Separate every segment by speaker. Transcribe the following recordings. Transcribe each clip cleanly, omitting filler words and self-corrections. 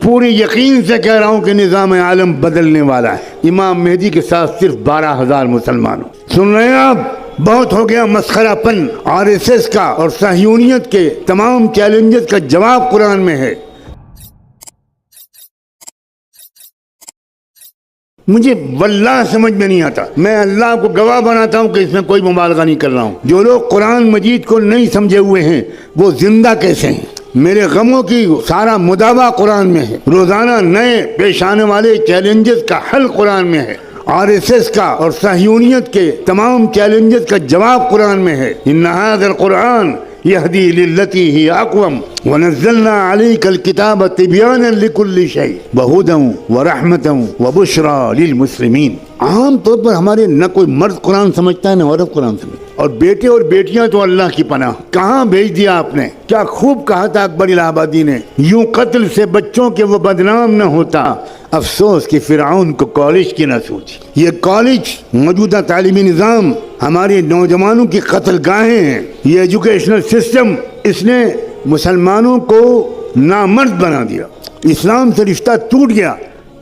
Speaker 1: پورے یقین سے کہہ رہا ہوں کہ نظام عالم بدلنے والا ہے امام مہدی کے ساتھ صرف 12,000 مسلمانوں. سن رہے ہیں آپ؟ بہت ہو گیا مسخرہ پن RSS کا اور صہیونیت کے تمام چیلنجز کا جواب قرآن میں ہے. مجھے واللہ سمجھ میں نہیں آتا. میں اللہ کو گواہ بناتا ہوں کہ اس میں کوئی مبالغہ نہیں کر رہا ہوں. جو لوگ قرآن مجید کو نہیں سمجھے ہوئے ہیں وہ زندہ کیسے ہیں؟ میرے غموں کی سارا مداوع قرآن میں ہے. روزانہ نئے پیش آنے والے چیلنجز کا حل قرآن میں ہے. RSS کا اور صہیونیت کے تمام چیلنجز کا جواب قرآن میں ہے. ان ھذا القرآن یہدی للتی ہی اقوم ونزلنا علیک الکتاب تبیانا لکل شیء وہدی ورحمۃ وبشری للمسلمین. عام طور پر ہمارے نہ کوئی مرد قرآن سمجھتا ہے نہ عورت قرآن سمجھتا ہے. اور بیٹے اور بیٹیاں تو اللہ کی پناہ. کہاں بھیج دیا آپ نے؟ کیا خوب کہا تھا اکبر الہ آبادی نے، یوں قتل سے بچوں کے وہ بدنام نہ ہوتا، افسوس کہ فرعون کو کالج کی نہ سوچی. یہ کالج موجودہ تعلیمی نظام ہمارے نوجوانوں کی قتل گاہیں ہیں. یہ ایجوکیشنل سسٹم اس نے مسلمانوں کو نامرد بنا دیا. اسلام سے رشتہ ٹوٹ گیا.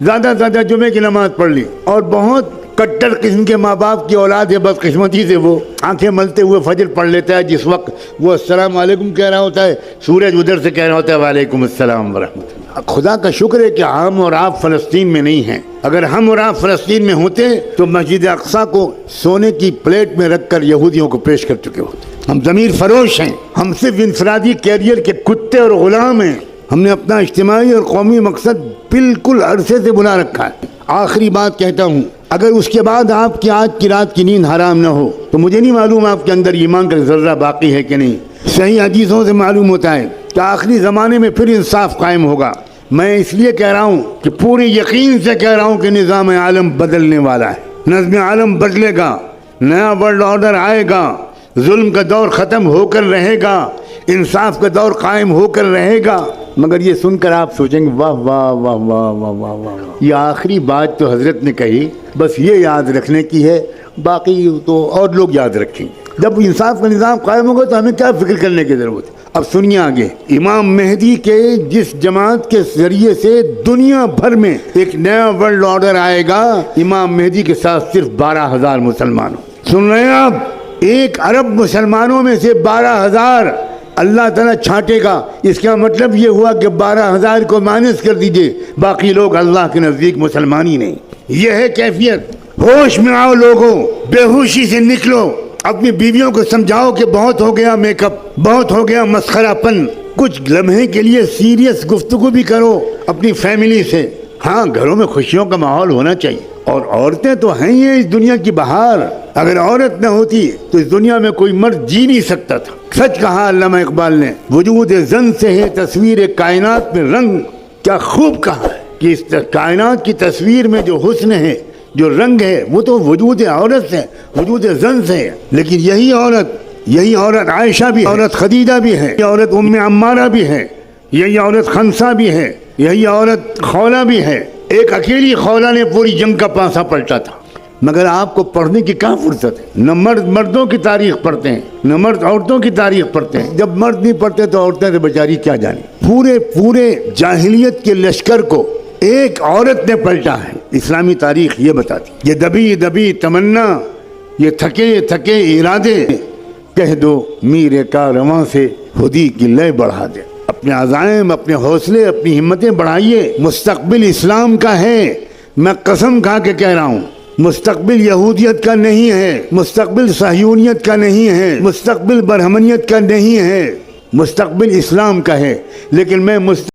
Speaker 1: زیادہ زیادہ جمعے کی نماز پڑھ لی اور بہت کٹر قسم کے ماں باپ کی اولاد ہے. بدقسمتی سے وہ آنکھیں ملتے ہوئے فجر پڑھ لیتا ہے جس وقت وہ السلام علیکم کہہ رہا ہوتا ہے، سورج ادھر سے کہہ رہا ہوتا ہے وعلیکم السلام ورحمۃ اللہ. خدا کا شکر ہے کہ ہم اور آپ فلسطین میں نہیں ہیں. اگر ہم اور آپ فلسطین میں ہوتے تو مسجد اقصیٰ کو سونے کی پلیٹ میں رکھ کر یہودیوں کو پیش کر چکے ہوتے. ہم ضمیر فروش ہیں. ہم صرف انفرادی کیریئر کے کتے اور غلام ہیں. ہم نے اپنا اجتماعی اور قومی مقصد بالکل عرصے سے بلا رکھا ہے. آخری بات کہتا ہوں، اگر اس کے بعد آپ کی آج کی رات کی نیند حرام نہ ہو تو مجھے نہیں معلوم آپ کے اندر ایمان کا ذرہ باقی ہے کہ نہیں. صحیح حدیثوں سے معلوم ہوتا ہے کہ آخری زمانے میں پھر انصاف قائم ہوگا. میں اس لیے کہہ رہا ہوں کہ پورے یقین سے کہہ رہا ہوں کہ نظام عالم بدلنے والا ہے. نظم عالم بدلے گا، نیا ورلڈ آرڈر آئے گا، ظلم کا دور ختم ہو کر رہے گا، انصاف کا دور قائم ہو کر رہے گا. مگر یہ سن کر آپ سوچیں گے واہ واہ واہ واہ واہ واہ واہ، یہ آخری بات تو حضرت نے کہی بس یہ یاد رکھنے کی ہے، باقی تو اور لوگ یاد رکھیں گے. جب انصاف کا نظام قائم ہوگا تو ہمیں کیا فکر کرنے کی ضرورت ہے. اب سنیے آگے. امام مہدی کے جس جماعت کے ذریعے سے دنیا بھر میں ایک نیا ورلڈ آرڈر آئے گا، امام مہدی کے ساتھ صرف 12,000 مسلمانوں. سن رہے ہیں آپ؟ 1 ارب مسلمانوں میں سے 12,000 اللہ تعالیٰ چھانٹے گا. اس کا مطلب یہ ہوا کہ 12,000 کو مائنس کر دیجئے، باقی لوگ اللہ کے نزدیک مسلمان ہی نہیں. یہ ہے کیفیت. ہوش میں آؤ لوگوں، بے ہوشی سے نکلو. اپنی بیویوں کو سمجھاؤ کہ بہت ہو گیا میک اپ، بہت ہو گیا مسخرہ پن. کچھ لمحے کے لیے سیریس گفتگو بھی کرو اپنی فیملی سے. ہاں، گھروں میں خوشیوں کا ماحول ہونا چاہیے. اور عورتیں تو ہیں ہی اس دنیا کی بہار. اگر عورت نہ ہوتی تو اس دنیا میں کوئی مرد جی نہیں سکتا تھا. سچ کہا علامہ اقبال نے، وجود زن سے ہے تصویر کائنات میں رنگ. کیا خوب کہا ہے کہ اس کائنات کی تصویر میں جو حسن ہے، جو رنگ ہے، وہ تو وجود عورت سے، وجود زن سے ہے. لیکن یہی عورت عائشہ بھی ہے، عورت خدیجہ بھی ہے، یہ عورت ام عمارہ بھی ہے، یہی عورت خنسا بھی ہے، یہی عورت خولہ بھی ہے. ایک اکیلی خولہ نے پوری جنگ کا پانسا پلٹا تھا. مگر آپ کو پڑھنے کی کہاں فرصت ہے؟ نہ مرد مردوں کی تاریخ پڑھتے ہیں، نہ مرد عورتوں کی تاریخ پڑھتے ہیں. جب مرد نہیں پڑھتے تو عورتیں تو بیچاری کیا جانیں. پورے جاہلیت کے لشکر کو ایک عورت نے پلٹا ہے. اسلامی تاریخ یہ بتاتی. یہ دبی دبی تمنا، یہ تھکے تھکے ارادے، کہہ دو میر کارواں سے خودی کی لے بڑھا دے. اپنے عزائم، اپنے حوصلے، اپنی ہمتیں بڑھائیے. مستقبل اسلام کا ہے. میں قسم کھا کے کہہ رہا ہوں، مستقبل یہودیت کا نہیں ہے، مستقبل صہیونیت کا نہیں ہے، مستقبل برہمنیت کا نہیں ہے، مستقبل اسلام کا ہے. لیکن میں